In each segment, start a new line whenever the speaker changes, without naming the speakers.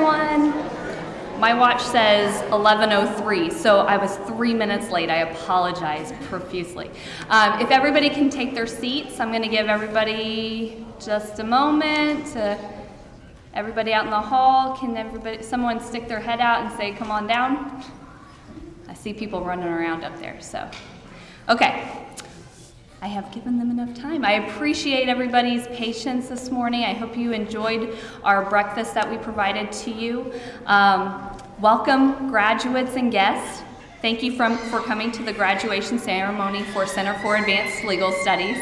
everyone. My watch says 11:03, so I was 3 minutes late. I apologize profusely. If everybody can take their seats, I'm going to give everybody just a moment. Everybody out in the hall, can someone stick their head out and say, come on down? I see people running around up there, so. Okay. I have given them enough time. I appreciate everybody's patience this morning. I hope you enjoyed our breakfast that we provided to you. Welcome, graduates and guests. Thank you for coming to the graduation ceremony for Center for Advanced Legal Studies.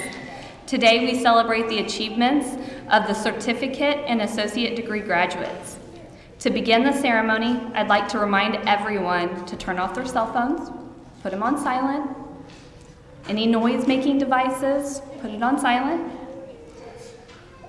Today we celebrate the achievements of the certificate and associate degree graduates. To begin the ceremony, I'd like to remind everyone to turn off their cell phones, put them on silent. Any noise-making devices, put it on silent.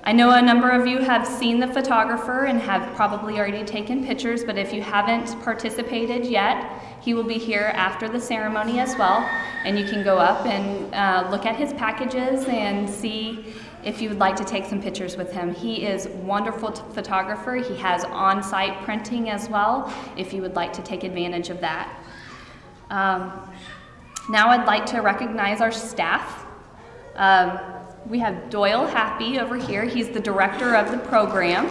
I know a number of you have seen the photographer and have probably already taken pictures, but if you haven't participated yet, he will be here after the ceremony as well, and you can go up and look at his packages and see if you would like to take some pictures with him. He is a wonderful photographer. He has on-site printing as well, if you would like to take advantage of that. Now I'd like to recognize our staff. We have Doyle Happy over here. He's the director of the program.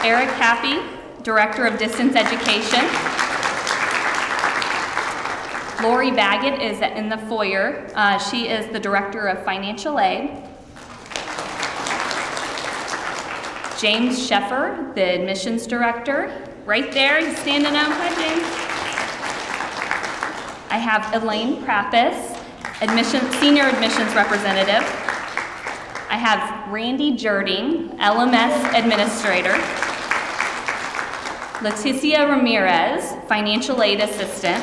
Eric Happy, director of distance education. Lori Baggett is in the foyer. She is the director of financial aid. James Sheffer, the admissions director. Right there, he's standing up. Hi, James. I have Elaine Prappis, senior admissions representative. I have Randy Jerding, LMS administrator. Leticia Ramirez, financial aid assistant.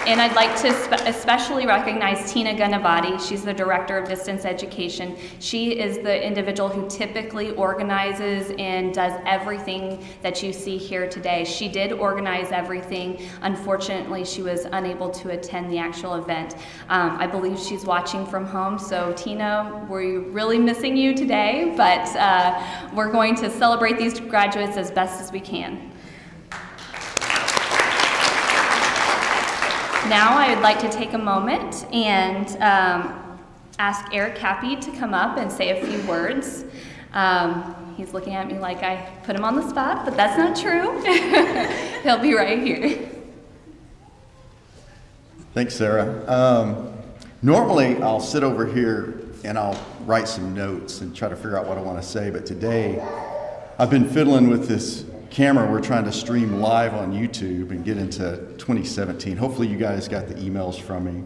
And I'd like to especially recognize Tina Ganavati. She's the director of distance education. She is the individual who typically organizes and does everything that you see here today. She did organize everything. Unfortunately, she was unable to attend the actual event. I believe she's watching from home. So Tina, we're really missing you today, but we're going to celebrate these graduates as best as we can. Now I would like to take a moment and ask Eric Happy to come up and say a few words. He's looking at me like I put him on the spot, but that's not true. He'll be right here.
Thanks, Sarah. Normally I'll sit over here and I'll write some notes and try to figure out what I want to say, but today I've been fiddling with this camera we're trying to stream live on YouTube and get into 2017. Hopefully you guys got the emails from me.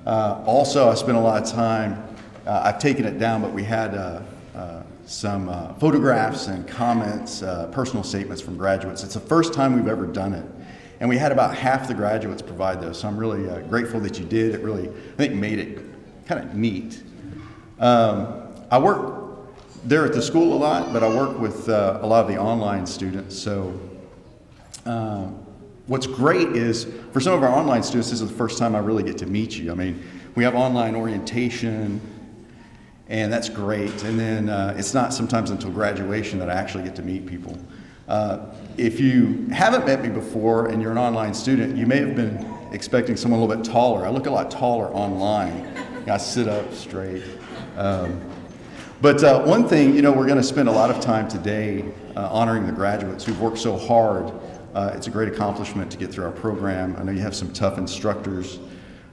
Also, I spent a lot of time, I've taken it down, but we had some photographs and comments, personal statements from graduates. It's the first time we've ever done it. And we had about half the graduates provide those, so I'm really grateful that you did. It really, I think, made it kind of neat. I work there at the school a lot, but I work with a lot of the online students. So what's great is for some of our online students, this is the first time I really get to meet you. I mean, we have online orientation, and that's great. And then it's not sometimes until graduation that I actually get to meet people. If you haven't met me before and you're an online student, you may have been expecting someone a little bit taller. I look a lot taller online. I sit up straight. But one thing, you know, we're going to spend a lot of time today honoring the graduates who've worked so hard. It's a great accomplishment to get through our program. I know you have some tough instructors,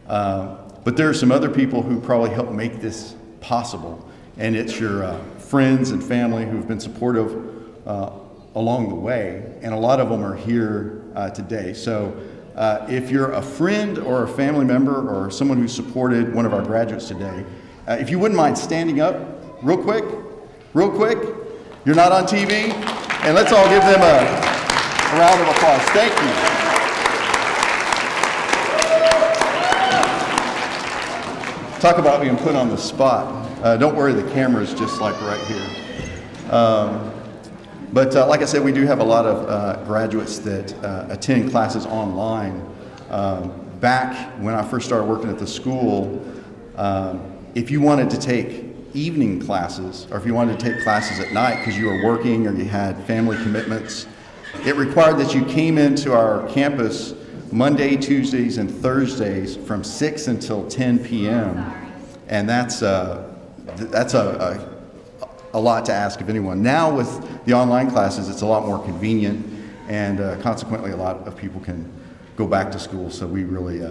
but there are some other people who probably helped make this possible. And it's your friends and family who've been supportive along the way, and a lot of them are here today. So if you're a friend or a family member or someone who supported one of our graduates today, if you wouldn't mind standing up real quick. You're not on TV, and let's all give them a round of applause. Thank you. Talk about being put on the spot. Don't worry, the camera's just like right here. But like I said, we do have a lot of graduates that attend classes online. Back when I first started working at the school, if you wanted to take evening classes, or if you wanted to take classes at night because you were working or you had family commitments, it required that you came into our campus Monday, Tuesdays, and Thursdays from 6 until 10 p.m. And that's a lot to ask of anyone. Now with the online classes, it's a lot more convenient, and consequently a lot of people can go back to school, so we really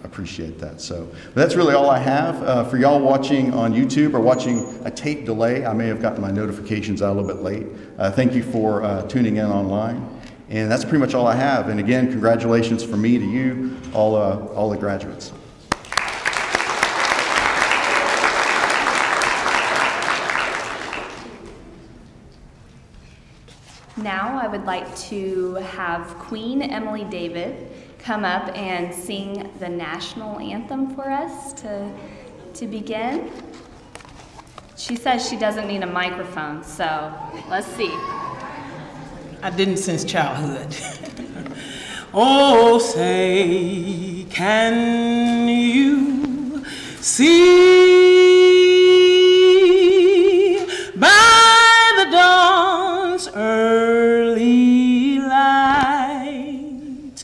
appreciate that. So that's really all I have. For y'all watching on YouTube or watching a tape delay, I may have gotten my notifications out a little bit late. Thank you for tuning in online. And that's pretty much all I have. And again, congratulations from me to you, all the graduates.
Now I would like to have Queen Emily David come up and sing the national anthem for us to begin. She says she doesn't need a microphone, so let's see.
I didn't since childhood. Oh, say, can you see by the dawn's early light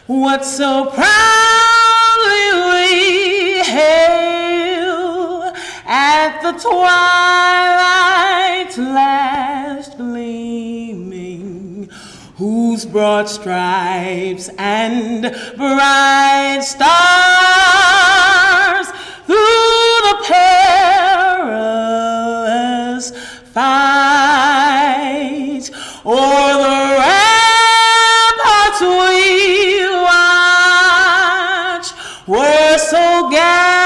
what so proudly we hail at the twilight's last gleaming, whose broad stripes and bright stars through the perilous fight o'er the ramparts we watch were so gallantly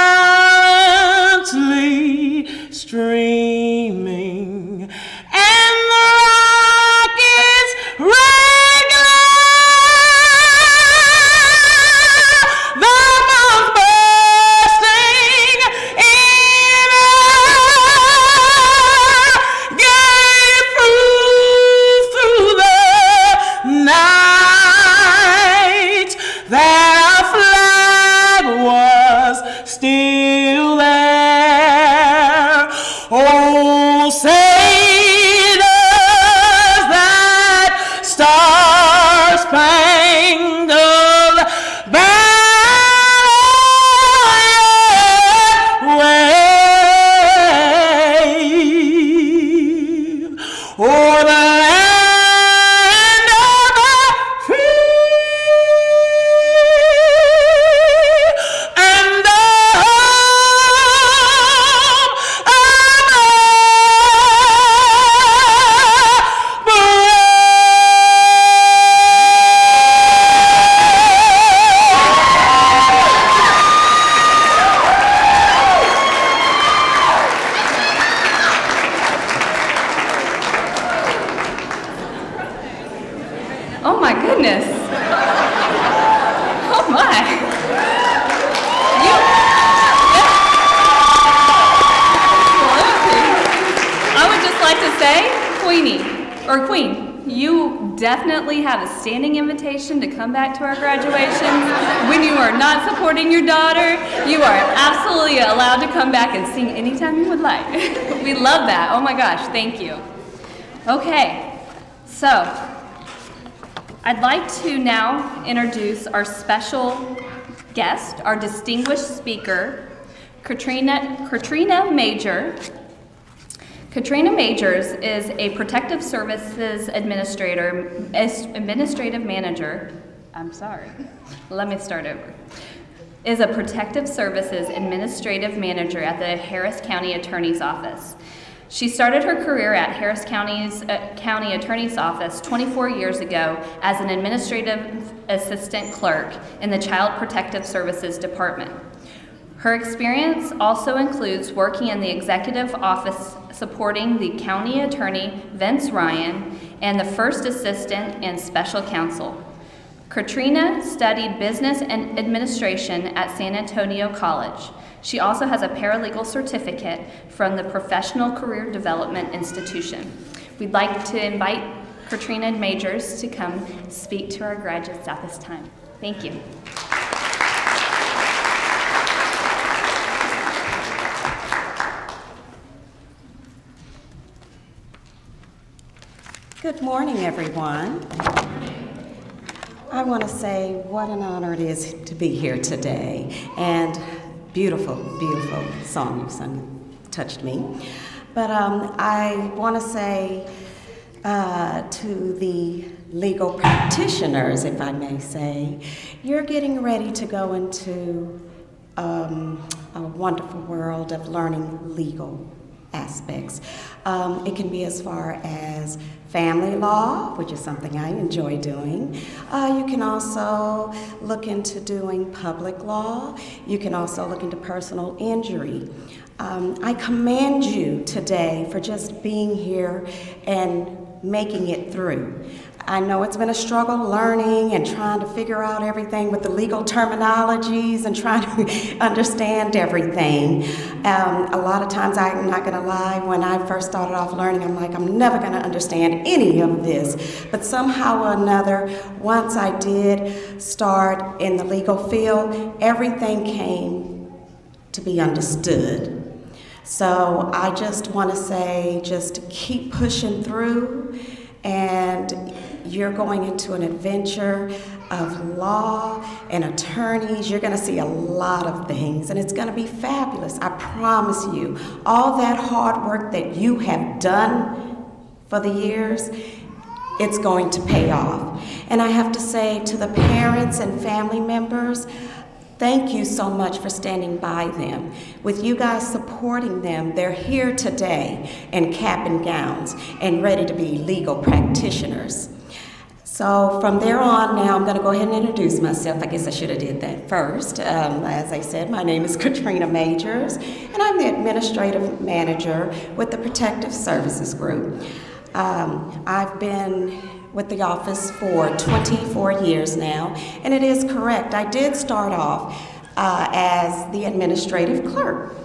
streaming, and the rockets regular, the bombs bursting in air, gave proof through the night that our flag was still there. Oh, say does that star-spangled banner wave o'er the land of the free and the home of the
Oh my goodness. Oh my. I would just like to say, Queenie, or Queen, you definitely have a standing invitation to come back to our graduations. When you are not supporting your daughter, you are absolutely allowed to come back and sing anytime you would like. We love that. Oh my gosh, thank you. Okay, so I'd like to now introduce our special guest, our distinguished speaker, Katrina Major. Katrina Majors is a Protective Services Administrative Manager. I'm sorry, let me start over. Is a Protective Services Administrative Manager at the Harris County Attorney's Office. She started her career at Harris County Attorney's Office 24 years ago as an administrative assistant clerk in the Child Protective Services Department. Her experience also includes working in the executive office supporting the county attorney, Vince Ryan, and the first assistant and special counsel. Katrina studied business and administration at San Antonio College. She also has a paralegal certificate from the Professional Career Development Institution. We'd like to invite Katrina Majors to come speak to our graduates at this time. Thank you.
Good morning, everyone. I want to say what an honor it is to be here today. And beautiful, beautiful song you sung touched me. But I want to say to the legal practitioners, if I may say, you're getting ready to go into a wonderful world of learning legal aspects. It can be as far as family law, which is something I enjoy doing. You can also look into doing public law. You can also look into personal injury. I commend you today for just being here and making it through. I know it's been a struggle learning and trying to figure out everything with the legal terminologies and trying to understand everything. A lot of times, I'm not going to lie, when I first started off learning, I'm like, I'm never going to understand any of this. But somehow or another, once I did start in the legal field, everything came to be understood. So I just want to say, just keep pushing through, and you're going into an adventure of law and attorneys. You're going to see a lot of things, and it's going to be fabulous. I promise you, all that hard work that you have done for the years, it's going to pay off. And I have to say to the parents and family members, thank you so much for standing by them. With you guys supporting them, they're here today in cap and gowns and ready to be legal practitioners. So from there on now, I'm going to go ahead and introduce myself. I guess I should have did that first. As I said, my name is Katrina Majors, and I'm the administrative manager with the Protective Services Group. I've been with the office for 24 years now, and it is correct. I did start off as the administrative clerk.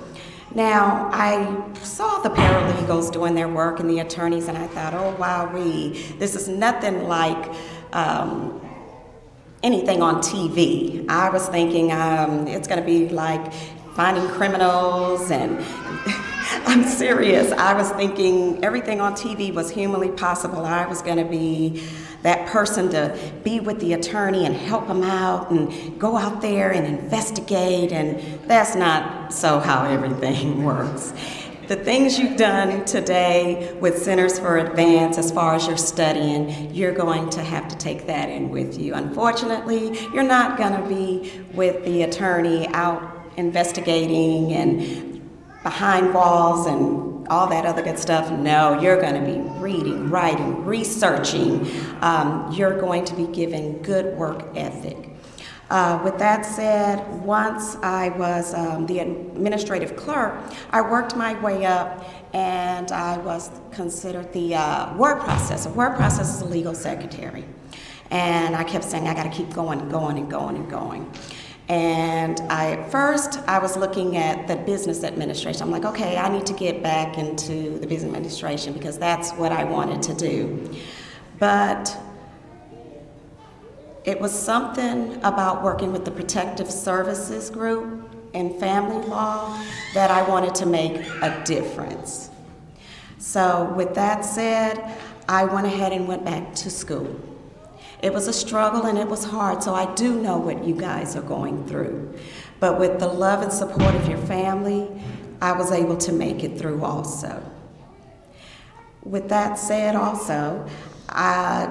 Now, I saw the paralegals doing their work and the attorneys, and I thought, oh, wowee, this is nothing like anything on TV. I was thinking it's going to be like finding criminals, and I'm serious. I was thinking everything on TV was humanly possible. I was going to be that person to be with the attorney and help them out and go out there and investigate, and that's not so how everything works. The things you've done today with Centers for Advance, as far as you're studying, you're going to have to take that in with you. Unfortunately, you're not going to be with the attorney out investigating and behind walls and all that other good stuff. No, you're going to be reading, writing, researching. You're going to be given good work ethic. With that said, once I was the administrative clerk, I worked my way up, and I was considered the word processor. Word processor is a legal secretary. And I kept saying, I got to keep going and going and going and going. And at first, I was looking at the business administration. I'm like, okay, I need to get back into the business administration because that's what I wanted to do. But it was something about working with the Protective Services Group and family law that I wanted to make a difference. So with that said, I went ahead and went back to school. It was a struggle and it was hard, so I do know what you guys are going through. But with the love and support of your family, I was able to make it through also. With that said also,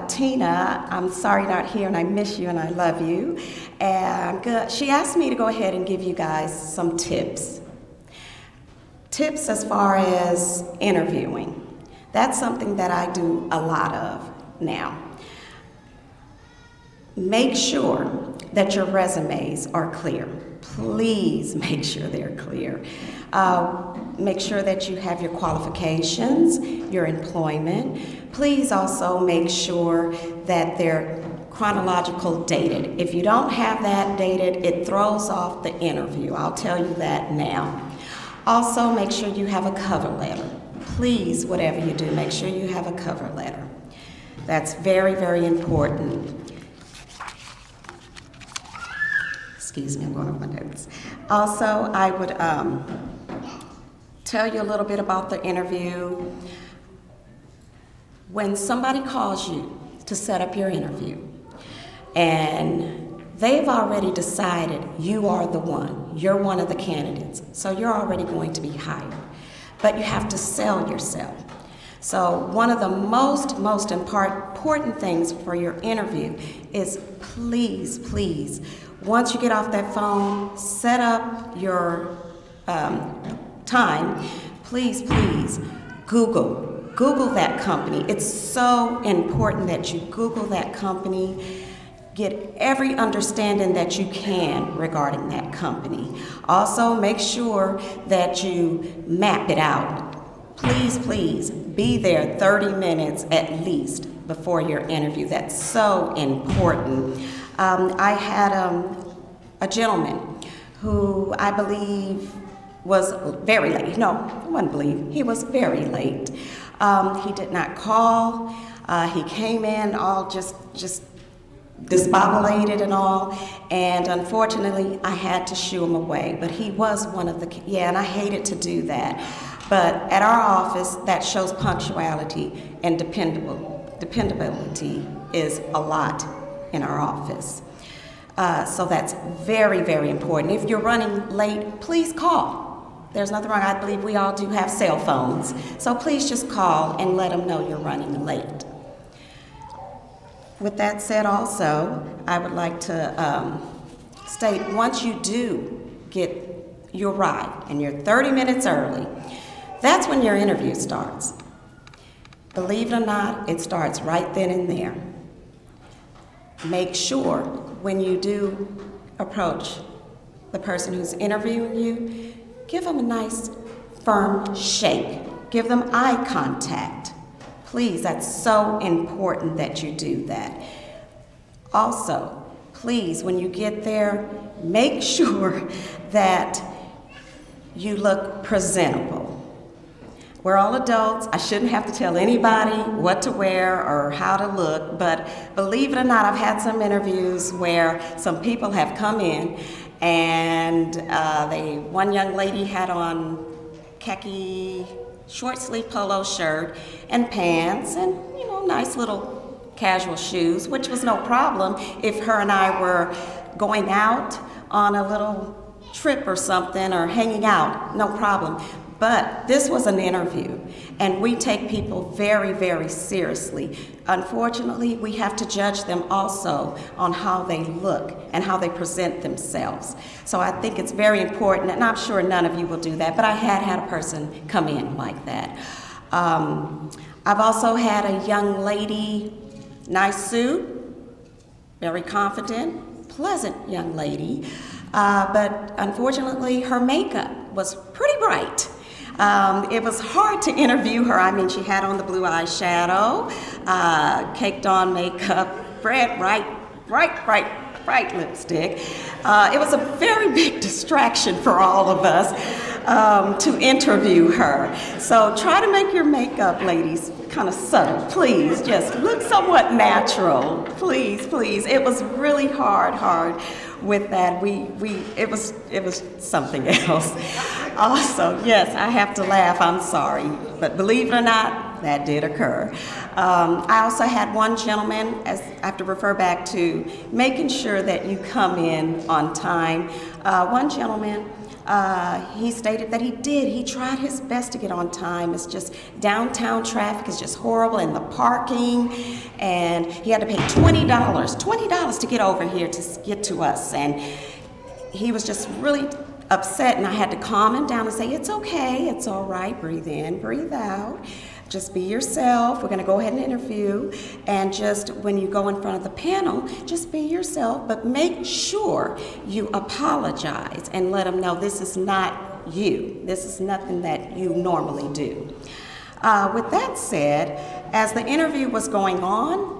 Tina, I'm sorry you're not here, and I miss you and I love you. And she asked me to go ahead and give you guys some tips. Tips as far as interviewing. That's something that I do a lot of now. Make sure that your resumes are clear. Please make sure they're clear. Make sure that you have your qualifications, your employment. Please also make sure that they're chronological dated. If you don't have that dated, it throws off the interview. I'll tell you that now. Also, make sure you have a cover letter. Please, whatever you do, make sure you have a cover letter. That's very, very important. Excuse me, I'm going off my notes. Also, I would tell you a little bit about the interview. when somebody calls you to set up your interview and they've already decided you are the one, you're one of the candidates, so you're already going to be hired, but you have to sell yourself. So one of the most important things for your interview is please, once you get off that phone, set up your time, please, Google that company. It's so important that you Google that company, get every understanding that you can regarding that company. Also, make sure that you map it out. Please, be there 30 minutes at least before your interview. That's so important. I had a gentleman who I believe was very late. No, I wouldn't believe. He was very late. He did not call. He came in all just discombobulated and all, and unfortunately I had to shoo him away. But he was one of the, and I hated to do that. But at our office, that shows punctuality and dependability is a lot in our office. So that's very important. If you're running late, please call. There's nothing wrong. I believe we all do have cell phones. So please just call and let them know you're running late. With that said also, I would like to state, once you you arrive and you're 30 minutes early, that's when your interview starts. Believe it or not, it starts right then and there. Make sure when you do approach the person who's interviewing you, give them a nice firm shake. Give them eye contact. Please, that's so important that you do that. Also, please, when you get there, make sure that you look presentable. We're all adults. I shouldn't have to tell anybody what to wear or how to look, but believe it or not, I've had some interviews where some people have come in and one young lady had on khaki short sleeve polo shirt and pants and, nice little casual shoes, which was no problem if her and I were going out on a little trip or something or hanging out, no problem. But this was an interview, and we take people very seriously. Unfortunately, we have to judge them also on how they look and how they present themselves. So I think it's very important, and I'm sure none of you will do that, but I had a person come in like that. I've also had a young lady, nice suit, very confident, pleasant young lady, but unfortunately her makeup was pretty bright. It was hard to interview her. I mean, she had on the blue eyeshadow, caked on makeup, bright lipstick. It was a very big distraction for all of us to interview her. So try to make your makeup, ladies, kind of subtle, please. Just look somewhat natural, please. It was really hard with that. It was something else. Also, yes, I have to laugh, I'm sorry, but believe it or not, that did occur. I also had one gentleman, as I have to refer back to making sure that you come in on time. One gentleman, he stated that he tried his best to get on time. It's just downtown traffic is just horrible, and the parking, and he had to pay $20 to get over here to get to us, and he was just really upset, and I had to calm him down and say, it's okay, it's all right, breathe in, breathe out. Just be yourself. We're going to go ahead and interview. And just when you go in front of the panel, just be yourself, but make sure you apologize and let them know this is not you. This is nothing that you normally do. With that said, as the interview was going on,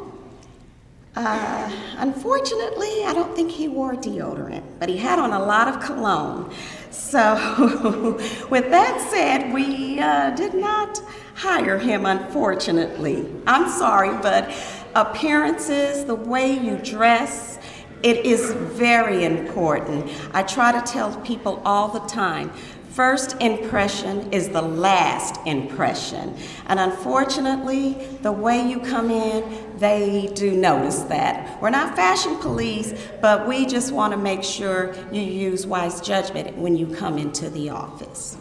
unfortunately, I don't think he wore deodorant, but he had on a lot of cologne. So with that said, we did not hire him, unfortunately. I'm sorry, but appearances, the way you dress, it is very important. I try to tell people all the time, First impression is the last impression. And unfortunately, the way you come in, they do notice that. We're not fashion police, but we just want to make sure you use wise judgment when you come into the office.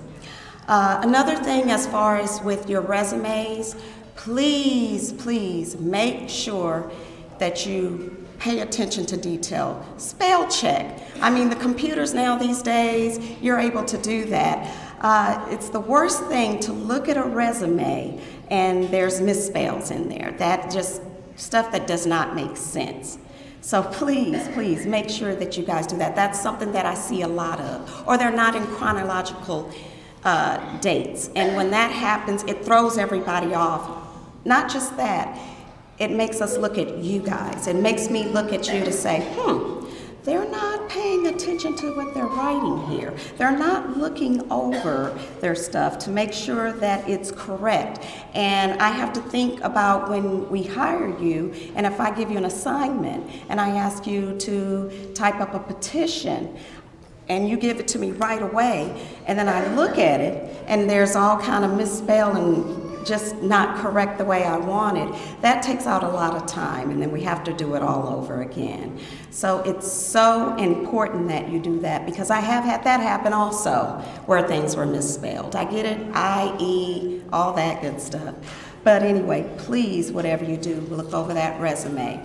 Another thing as far as with your resumes, please make sure that you pay attention to detail. Spell check. I mean, the computers now these days, you're able to do that. It's the worst thing to look at a resume and there's misspells in there. That just stuff that does not make sense. So please make sure that you guys do that. That's something that I see a lot of. Or they're not in chronological dates. And when that happens, it throws everybody off. Not just that. It makes us look at you guys. It makes me look at you to say, they're not paying attention to what they're writing here. They're not looking over their stuff to make sure that it's correct. And I have to think about when we hire you, and if I give you an assignment and I ask you to type up a petition, and you give it to me right away, and then I look at it, and there's all kind of misspell and just not correct the way I want it, that takes out a lot of time, and then we have to do it all over again. So it's so important that you do that, because I have had that happen also, where things were misspelled. I get it, IE, all that good stuff. But anyway, please, whatever you do, look over that resume.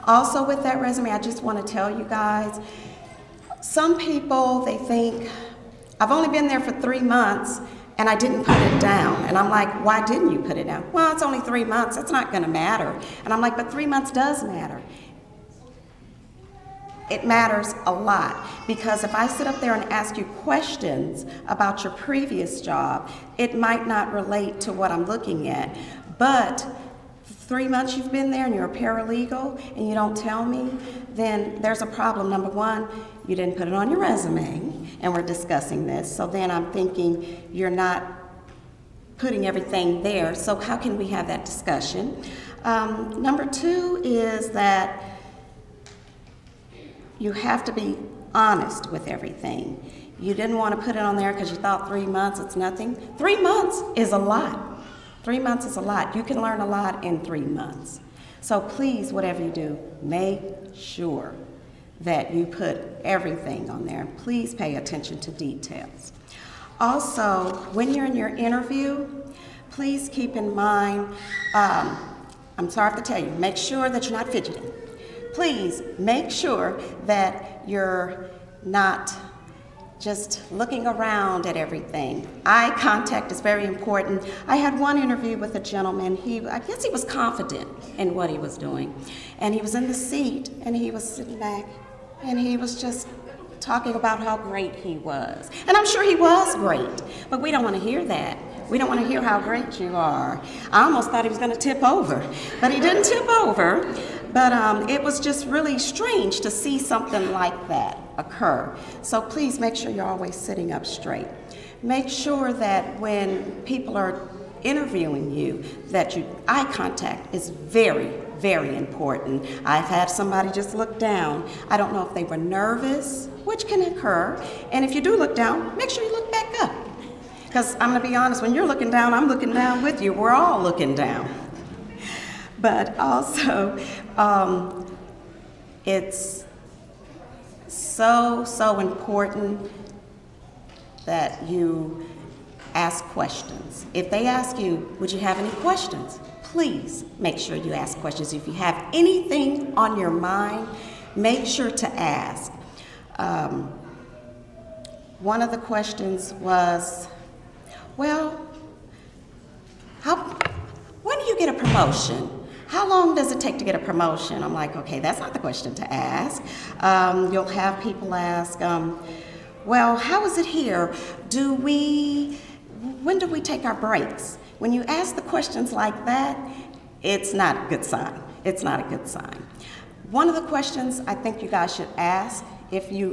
Also with that resume, I just want to tell you guys, some people, they think, I've only been there for 3 months, and I didn't put it down. And I'm like, why didn't you put it down? Well, it's only 3 months, it's not gonna matter. And I'm like, but 3 months does matter. It matters a lot, because if I sit up there and ask you questions about your previous job, it might not relate to what I'm looking at. But 3 months you've been there and you're a paralegal and you don't tell me, then there's a problem. Number one, you didn't put it on your resume, and we're discussing this. So then I'm thinking you're not putting everything there. So how can we have that discussion? Number two is that you have to be honest with everything. You didn't want to put it on there because you thought 3 months, it's nothing. 3 months is a lot. 3 months is a lot. You can learn a lot in 3 months. So please, whatever you do, make sure that you put everything on there. Please pay attention to details. Also, when you're in your interview, please keep in mind, I'm sorry to tell you, make sure that you're not fidgeting. Please make sure that you're not just looking around at everything. Eye contact is very important. I had one interview with a gentleman. I guess he was confident in what he was doing. And he was in the seat, and he was sitting back, and he was just talking about how great he was. And I'm sure he was great, but we don't want to hear that. We don't want to hear how great you are. I almost thought he was going to tip over, but he didn't tip over. But it was just really strange to see something like that occur. So please make sure you're always sitting up straight. Make sure that when people are interviewing you, that eye contact is very, very important. I've had somebody just look down. I don't know if they were nervous, which can occur. And if you do look down, make sure you look back up. Because I'm going to be honest, when you're looking down, I'm looking down with you. We're all looking down. But also, it's so important that you ask questions. If they ask you, would you have any questions? Please make sure you ask questions. If you have anything on your mind, make sure to ask. One of the questions was, well, when do you get a promotion? How long does it take to get a promotion? I'm like, okay, that's not the question to ask. You'll have people ask, well, how is it here? When do we take our breaks? When you ask the questions like that, it's not a good sign. It's not a good sign. One of the questions I think you guys should ask, if you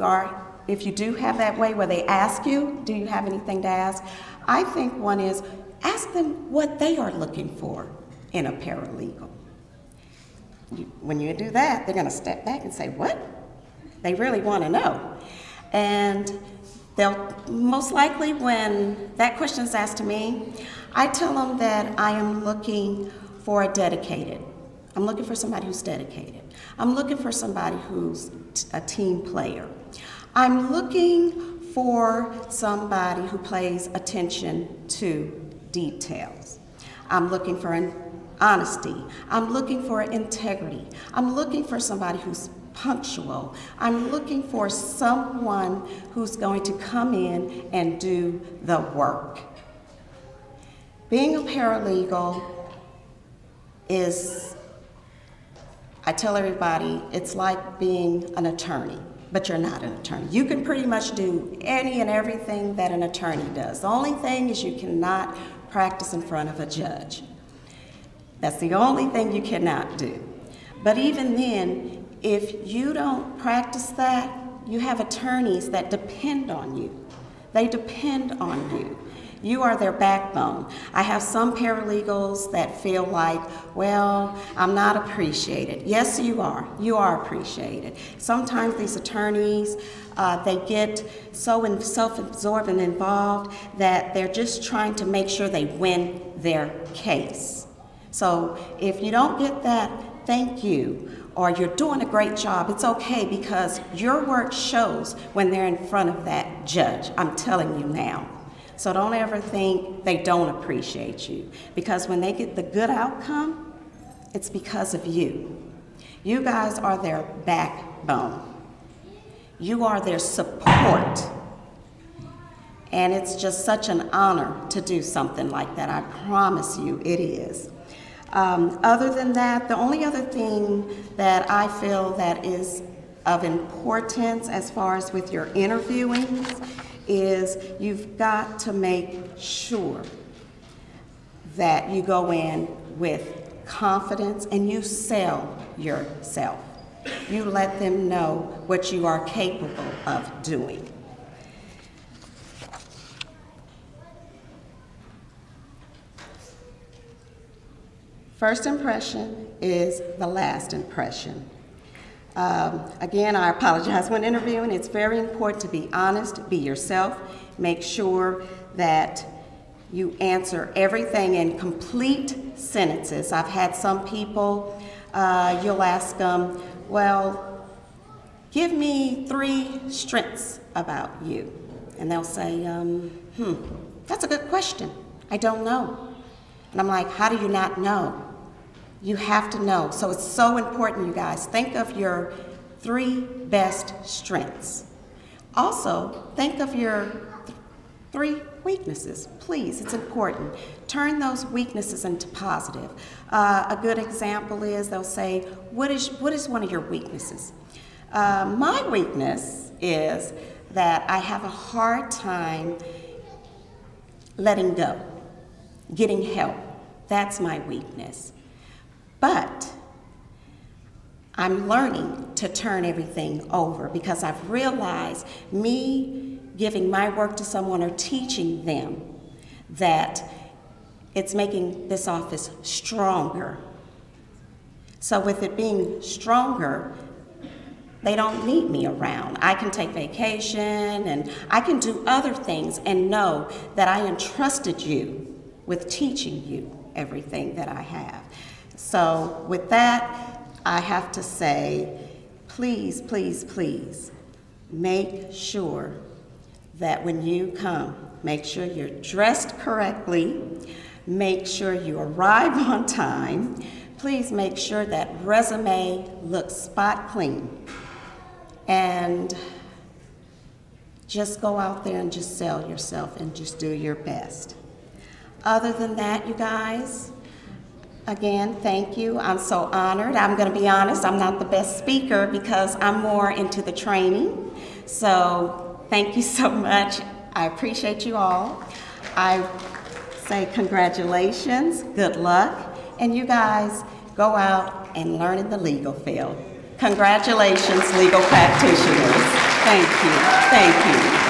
do have that way where they ask you, do you have anything to ask? I think one is, ask them what they are looking for in a paralegal. When you do that, they're going to step back and say, what? They really want to know. And They'll most likely, when that question is asked to me, I tell them that I am looking for a dedicated. I'm looking for somebody who's dedicated. I'm looking for somebody who's a team player. I'm looking for somebody who pays attention to details. I'm looking for an honesty. I'm looking for integrity. I'm looking for somebody who's punctual. I'm looking for someone who's going to come in and do the work. Being a paralegal is, I tell everybody, it's like being an attorney, but you're not an attorney. You can pretty much do any and everything that an attorney does. The only thing is you cannot practice in front of a judge. That's the only thing you cannot do. But even then, if you don't practice that, you have attorneys that depend on you. They depend on you. You are their backbone. I have some paralegals that feel like, well, I'm not appreciated. Yes, you are. You are appreciated. Sometimes these attorneys, they get so self-absorbed and involved that they're just trying to make sure they win their case. So if you don't get that, thank you, or you're doing a great job, it's okay, because your work shows when they're in front of that judge. I'm telling you now. So don't ever think they don't appreciate you, because when they get the good outcome, it's because of you. You guys are their backbone. You are their support. And it's just such an honor to do something like that. I promise you it is. Other than that, the only other thing that I feel that is of importance as far as with your interviewing is you've got to make sure that you go in with confidence and you sell yourself. You let them know what you are capable of doing. First impression is the last impression. Again, I apologize when interviewing. It's very important to be honest, be yourself, make sure that you answer everything in complete sentences. I've had some people, you'll ask them, well, give me 3 strengths about you. And they'll say, that's a good question. I don't know. And I'm like, how do you not know? You have to know. So it's so important, you guys. Think of your 3 best strengths. Also, think of your 3 weaknesses. Please, it's important. Turn those weaknesses into positive. A good example is they'll say, what is one of your weaknesses? My weakness is that I have a hard time letting go, getting help. That's my weakness. But I'm learning to turn everything over, because I've realized me giving my work to someone or teaching them that it's making this office stronger. So with it being stronger, they don't need me around. I can take vacation and I can do other things and know that I entrusted you with teaching you everything that I have. So with that, I have to say, please, please, please, make sure that when you come, make sure you're dressed correctly, make sure you arrive on time, please make sure that resume looks spot clean, and just go out there and just sell yourself and just do your best. Other than that, you guys, again, thank you. I'm so honored. I'm going to be honest, I'm not the best speaker because I'm more into the training. So thank you so much. I appreciate you all. I say congratulations, good luck, and you guys go out and learn in the legal field. Congratulations, legal practitioners. Thank you. Thank you.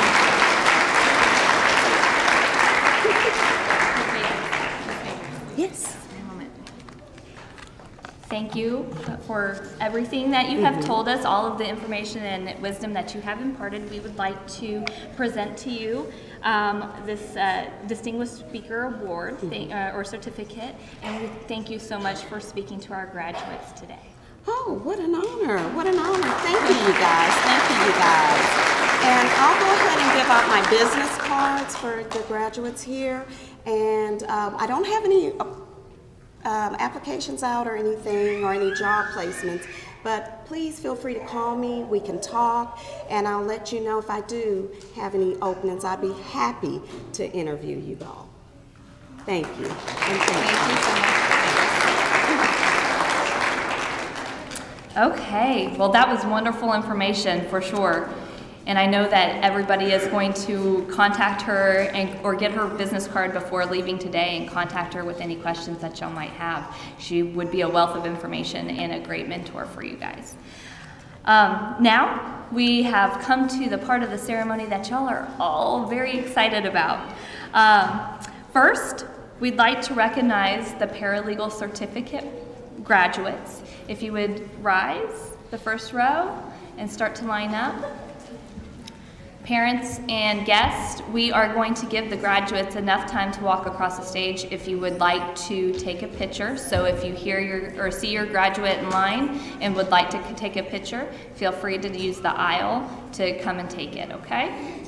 thank you for everything that you have told us, all of the information and wisdom that you have imparted. We would like to present to you this Distinguished Speaker Award or certificate, and we thank you so much for speaking to our graduates today.
Oh, what an honor. What an honor. Thank you, you guys. Thank you, you guys. And I'll go ahead and give out my business cards for the graduates here. And I don't have any applications out or anything or any job placements, but please feel free to call me. We can talk, and I'll let you know if I do have any openings. I'd be happy to interview you all. Thank you. And
Thank you so much. Okay, well that was wonderful information for sure. And I know that everybody is going to contact her or get her business card before leaving today and contact her with any questions that y'all might have. She would be a wealth of information and a great mentor for you guys. Now, we have come to the part of the ceremony that y'all are all very excited about. First, we'd like to recognize the paralegal certificate graduates. If you would rise, the first row, and start to line up. Parents and guests, we are going to give the graduates enough time to walk across the stage if you would like to take a picture. So if you hear or see your graduate in line and would like to take a picture, feel free to use the aisle to come and take it, okay?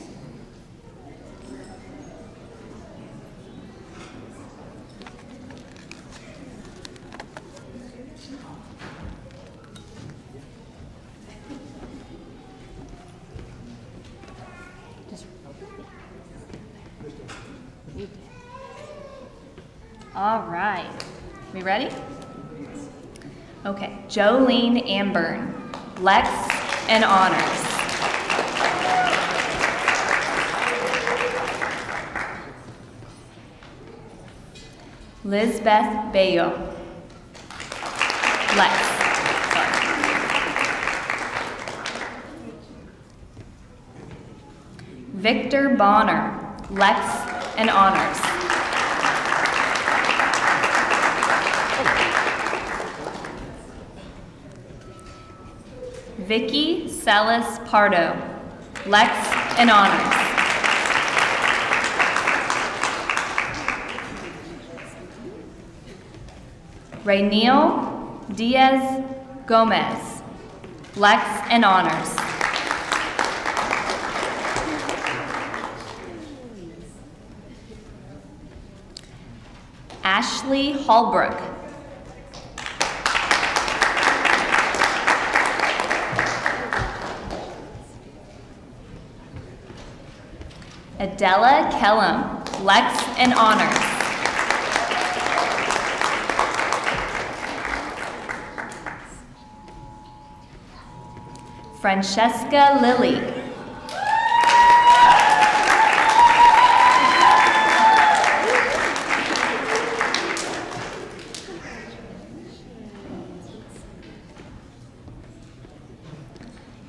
All right, we ready? Okay, Jolene Amburn, Lex and Honors. Lizbeth Bayo, Lex. Victor Bonner, Lex and Honors. Vicky Salas Pardo, Lex and Honors. Rainiel Diaz Gomez, Lex and Honors. Ashley Hallbrook. Adela Kellum, Lex and Honors. Francesca Lilly.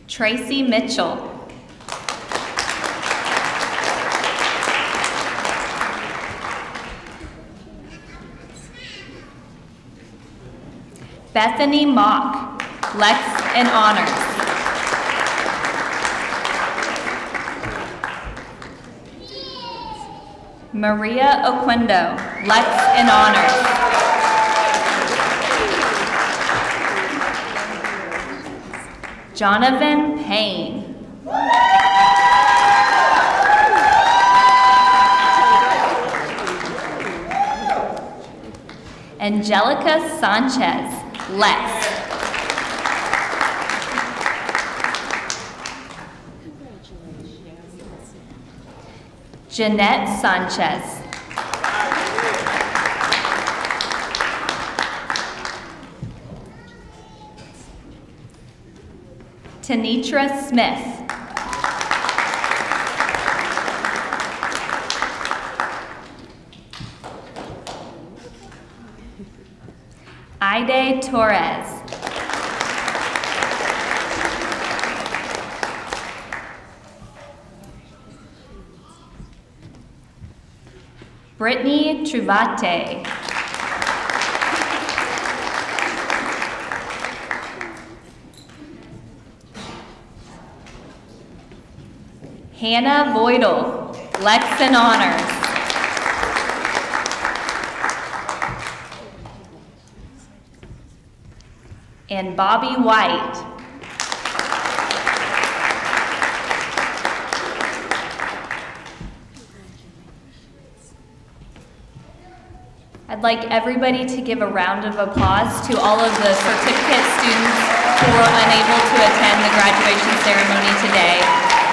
Tracy Mitchell. Bethany Mock, Lex and Honors. Maria Oquendo, Lex and Honors. Jonathan Payne. Angelica Sanchez, Lex. Jeanette Sanchez. Tanitra Smith. Aide Torres. Brittany Truvate. Hannah Voidel, Lex and Honors. And Bobby White. I'd like everybody to give a round of applause to all of the certificate students who were unable to attend the graduation ceremony today.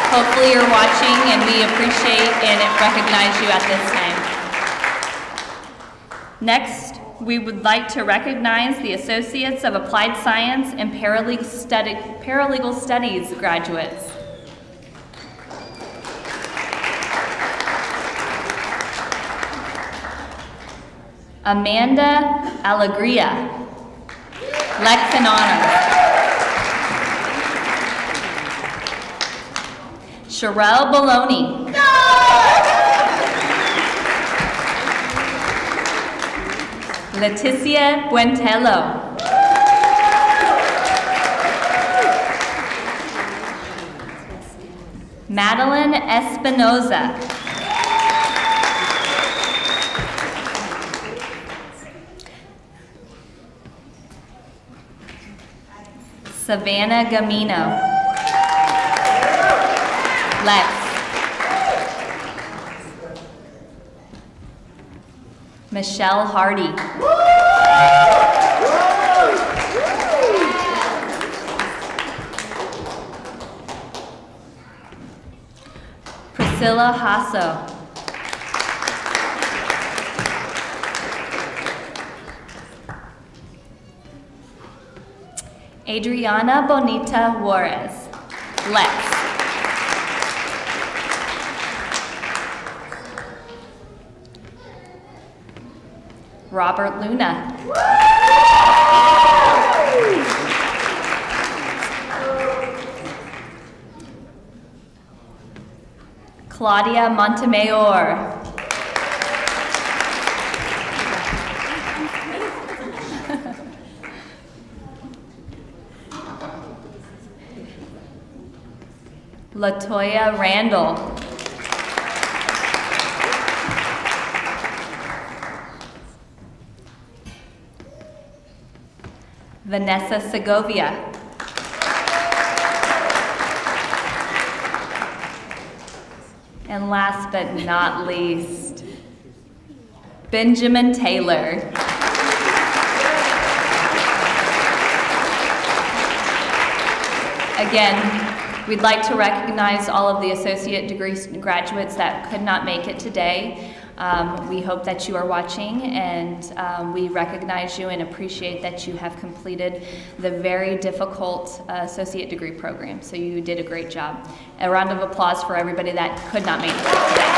Hopefully you're watching and we appreciate and recognize you at this time. Next, we would like to recognize the Associates of Applied Science and Paralegal Studies graduates. Amanda Alegria, Lex and Honors. Sherelle Baloney. Leticia Buentello. Madeline Espinoza. Savannah Gamino. Lex. Michelle Hardy. Priscilla Hasso. Adriana Bonita Juarez. Lex. Robert Luna. Claudia Montemayor. Latoya Randall. Vanessa Segovia. And last but not least, Benjamin Taylor. Again, we'd like to recognize all of the associate degree graduates that could not make it today. We hope that you are watching, and we recognize you and appreciate that you have completed the very difficult associate degree program. So you did a great job. A round of applause for everybody that could not make it today.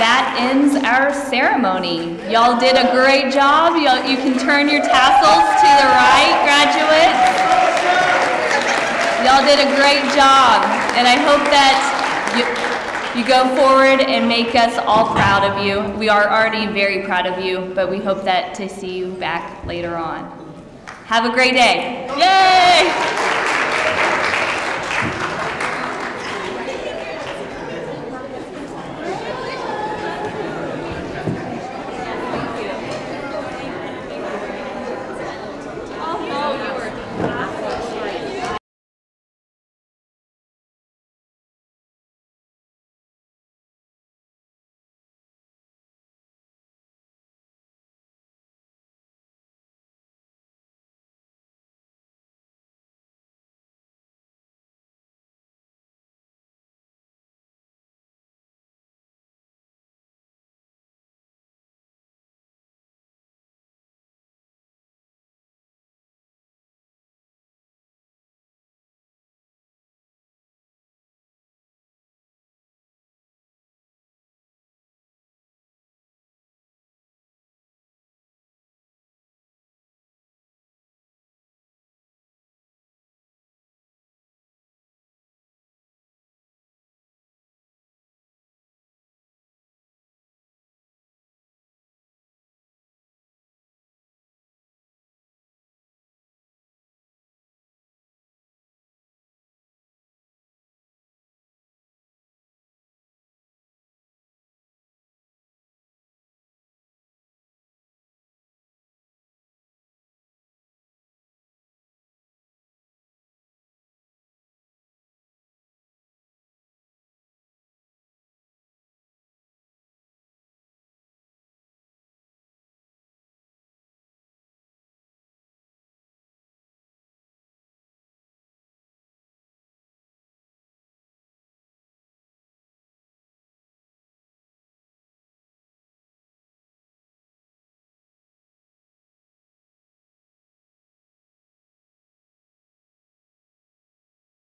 That ends our ceremony. Y'all did a great job. You can turn your tassels to the right, graduates. Y'all did a great job, and I hope that you go forward and make us all proud of you. We are already very proud of you, but we hope that to see you back later on. Have a great day. Yay!